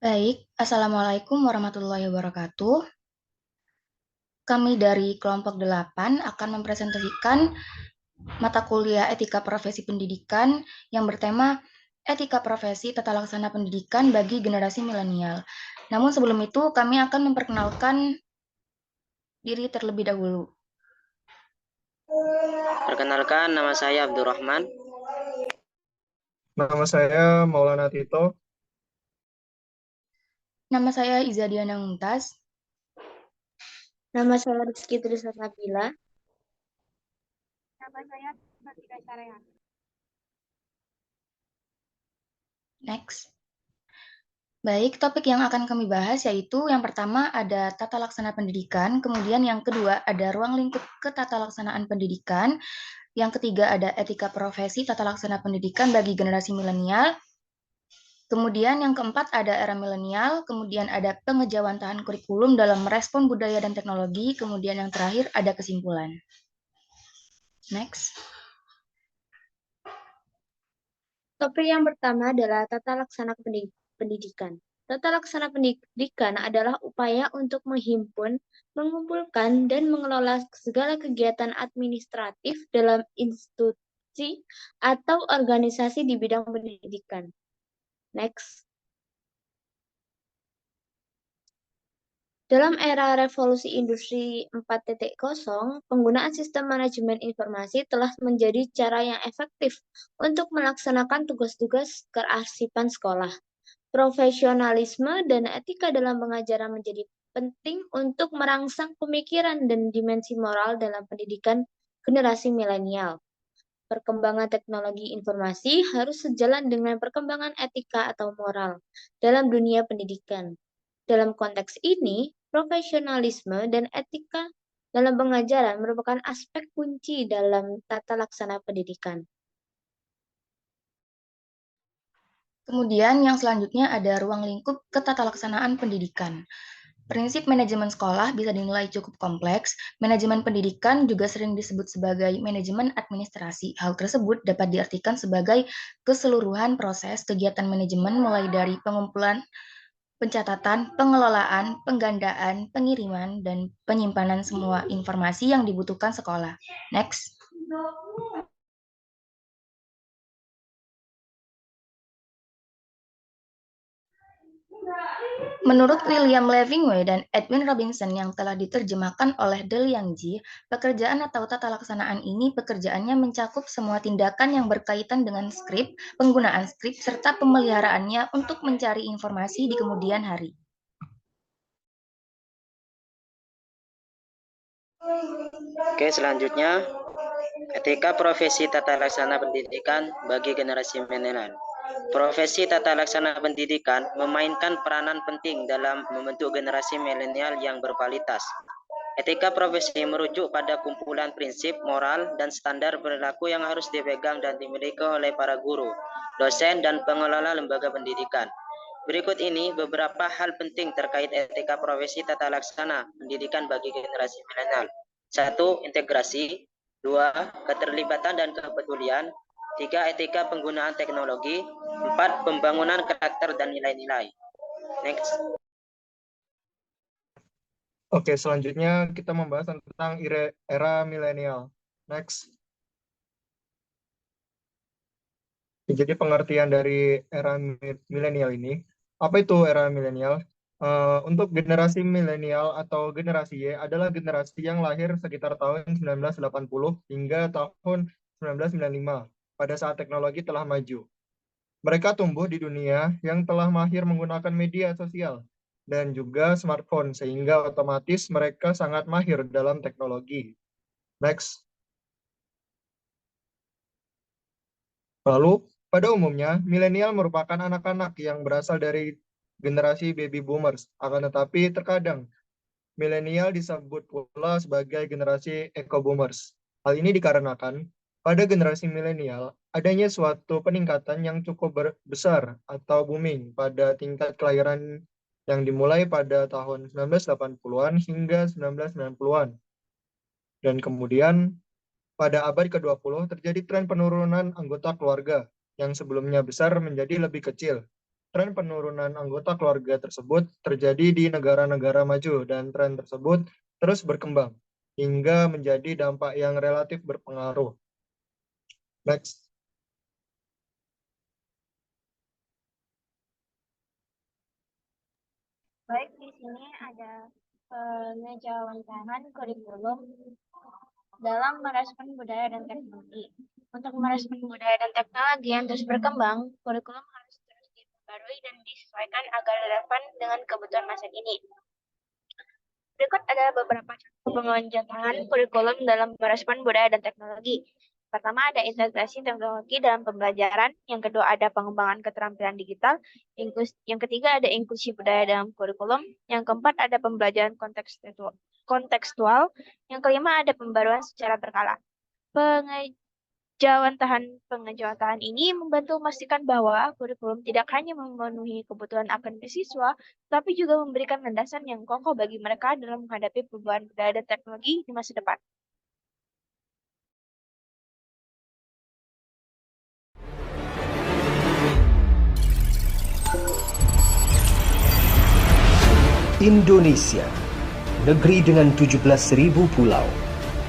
Baik, Assalamualaikum warahmatullahi wabarakatuh. Kami dari kelompok 8 akan mempresentasikan mata kuliah Etika Profesi Pendidikan yang bertema Etika Profesi Tata Laksana Pendidikan bagi Generasi Milenial. Namun sebelum itu, kami akan memperkenalkan diri terlebih dahulu. Perkenalkan, nama saya Abdurrahman. Nama saya Maulana Tito. Nama saya Izadiana Mumtaz. Nama saya Rizky Trisnabila. Nama saya Batika Syariah. Next. Baik, topik yang akan kami bahas yaitu yang pertama ada tata laksana pendidikan, kemudian yang kedua ada ruang lingkup ketatalaksanaan pendidikan, yang ketiga ada etika profesi tata laksana pendidikan bagi generasi milenial, kemudian yang keempat ada era milenial, kemudian ada pengejawantahan kurikulum dalam merespon budaya dan teknologi, kemudian yang terakhir ada kesimpulan. Next. Topik yang pertama adalah tata laksana pendidikan. Tata laksana pendidikan adalah upaya untuk menghimpun, mengumpulkan, dan mengelola segala kegiatan administratif dalam institusi atau organisasi di bidang pendidikan. Next. Dalam era revolusi industri 4.0, penggunaan sistem manajemen informasi telah menjadi cara yang efektif untuk melaksanakan tugas-tugas kearsipan sekolah. Profesionalisme dan etika dalam pengajaran menjadi penting untuk merangsang pemikiran dan dimensi moral dalam pendidikan generasi milenial. Perkembangan teknologi informasi harus sejalan dengan perkembangan etika atau moral dalam dunia pendidikan. Dalam konteks ini, profesionalisme dan etika dalam pengajaran merupakan aspek kunci dalam tata laksana pendidikan. Kemudian yang selanjutnya ada ruang lingkup ketatalaksanaan pendidikan. Prinsip manajemen sekolah bisa dinilai cukup kompleks. Manajemen pendidikan juga sering disebut sebagai manajemen administrasi. Hal tersebut dapat diartikan sebagai keseluruhan proses kegiatan manajemen mulai dari pengumpulan, pencatatan, pengelolaan, penggandaan, pengiriman, dan penyimpanan semua informasi yang dibutuhkan sekolah. Next. Menurut William Levingway dan Edwin Robinson yang telah diterjemahkan oleh De Liangji, pekerjaan atau tata laksanaan ini pekerjaannya mencakup semua tindakan yang berkaitan dengan skrip, penggunaan skrip, serta pemeliharaannya untuk mencari informasi di kemudian hari. Oke, selanjutnya etika profesi tata laksana pendidikan bagi generasi milenial. Profesi tata laksana pendidikan memainkan peranan penting dalam membentuk generasi milenial yang berkualitas. Etika profesi merujuk pada kumpulan prinsip, moral, dan standar perilaku yang harus dipegang dan dimiliki oleh para guru, dosen, dan pengelola lembaga pendidikan. Berikut ini beberapa hal penting terkait etika profesi tata laksana pendidikan bagi generasi milenial. 1. Integrasi. 2. Keterlibatan dan kepedulian. 3. Etika penggunaan teknologi. 4. Pembangunan karakter dan nilai-nilai. Next. Oke, selanjutnya kita membahas tentang era milenial. Next. Jadi pengertian dari era milenial ini, apa itu era milenial? Untuk generasi milenial atau generasi Y adalah generasi yang lahir sekitar tahun 1980 hingga tahun 1995 pada saat teknologi telah maju. Mereka tumbuh di dunia yang telah mahir menggunakan media sosial dan juga smartphone, sehingga otomatis mereka sangat mahir dalam teknologi. Next. Lalu, pada umumnya, milenial merupakan anak-anak yang berasal dari generasi baby boomers. Akan tetapi, terkadang milenial disebut pula sebagai generasi eco boomers. Hal ini dikarenakan pada generasi milenial adanya suatu peningkatan yang cukup besar atau booming pada tingkat kelahiran yang dimulai pada tahun 1980-an hingga 1990-an. Dan kemudian pada abad ke-20 terjadi tren penurunan anggota keluarga yang sebelumnya besar menjadi lebih kecil. Tren penurunan anggota keluarga tersebut terjadi di negara-negara maju dan tren tersebut terus berkembang hingga menjadi dampak yang relatif berpengaruh. Next. Baik, di sini ada pengejawantahan kurikulum dalam merespon budaya dan teknologi. Untuk merespon budaya dan teknologi yang terus berkembang, kurikulum harus terus diperbarui dan disesuaikan agar relevan dengan kebutuhan masa kini. Berikut adalah beberapa contoh pengejawantahan kurikulum dalam merespon budaya dan teknologi. Pertama, ada integrasi teknologi dalam pembelajaran. Yang kedua, ada pengembangan keterampilan digital. Yang ketiga, ada inklusi budaya dalam kurikulum. Yang keempat, ada pembelajaran kontekstual. Yang kelima, ada pembaruan secara berkala. Pengejawantahan ini membantu memastikan bahwa kurikulum tidak hanya memenuhi kebutuhan akademis siswa, tapi juga memberikan landasan yang kokoh bagi mereka dalam menghadapi perubahan budaya dan teknologi di masa depan. Indonesia, negeri dengan 17.000 pulau,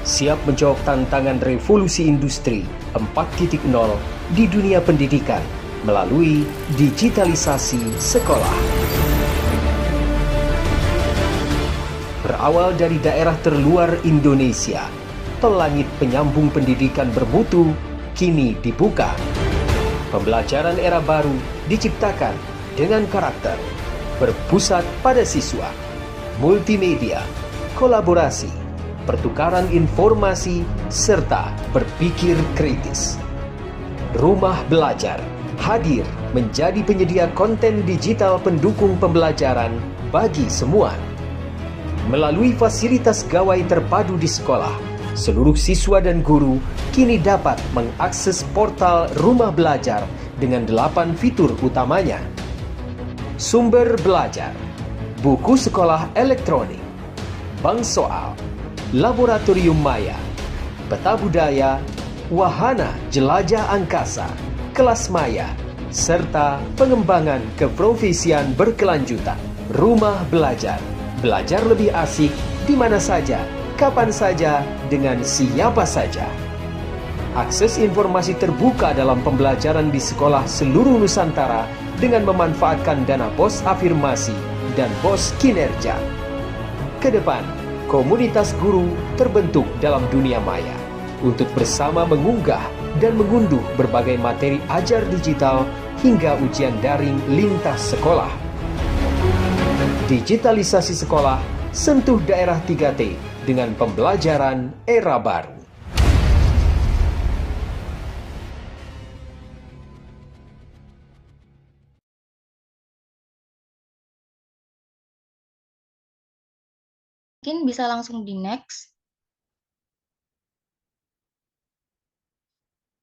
siap menjawab tantangan revolusi industri 4.0 di dunia pendidikan melalui digitalisasi sekolah. Berawal dari daerah terluar Indonesia, tol langit penyambung pendidikan bermutu kini dibuka. Pembelajaran era baru diciptakan dengan karakter berpusat pada siswa, multimedia, kolaborasi, pertukaran informasi, serta berpikir kritis. Rumah Belajar hadir menjadi penyedia konten digital pendukung pembelajaran bagi semua. Melalui fasilitas gawai terpadu di sekolah, seluruh siswa dan guru kini dapat mengakses portal Rumah Belajar dengan 8 fitur utamanya. Sumber belajar, buku sekolah elektronik, bank soal, laboratorium maya, peta budaya, wahana jelajah angkasa, kelas maya, serta pengembangan keprofesian berkelanjutan. Rumah Belajar, belajar lebih asik di mana saja, kapan saja, dengan siapa saja. Akses informasi terbuka dalam pembelajaran di sekolah seluruh Nusantara dengan memanfaatkan dana BOS afirmasi dan BOS kinerja. Ke depan, komunitas guru terbentuk dalam dunia maya untuk bersama mengunggah dan mengunduh berbagai materi ajar digital hingga ujian daring lintas sekolah. Digitalisasi sekolah sentuh daerah 3T dengan pembelajaran era baru. Mungkin bisa langsung di next.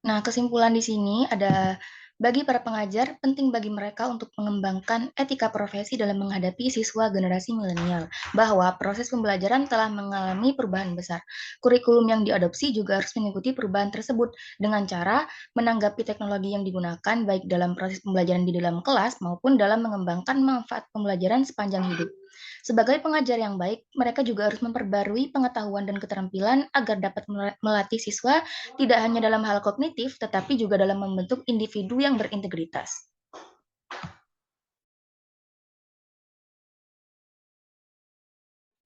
Nah, kesimpulan di sini ada bagi para pengajar, penting bagi mereka untuk mengembangkan etika profesi dalam menghadapi siswa generasi milenial, bahwa proses pembelajaran telah mengalami perubahan besar. Kurikulum yang diadopsi juga harus mengikuti perubahan tersebut dengan cara menanggapi teknologi yang digunakan baik dalam proses pembelajaran di dalam kelas maupun dalam mengembangkan manfaat pembelajaran sepanjang hidup. Sebagai pengajar yang baik, mereka juga harus memperbarui pengetahuan dan keterampilan agar dapat melatih siswa tidak hanya dalam hal kognitif, tetapi juga dalam membentuk individu yang berintegritas.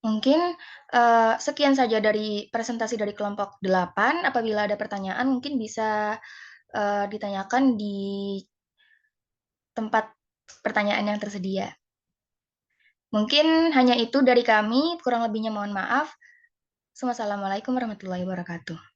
Mungkin sekian saja dari presentasi dari kelompok 8. Apabila ada pertanyaan, mungkin bisa ditanyakan di tempat pertanyaan yang tersedia. Mungkin hanya itu dari kami, kurang lebihnya mohon maaf. Wassalamualaikum warahmatullahi wabarakatuh.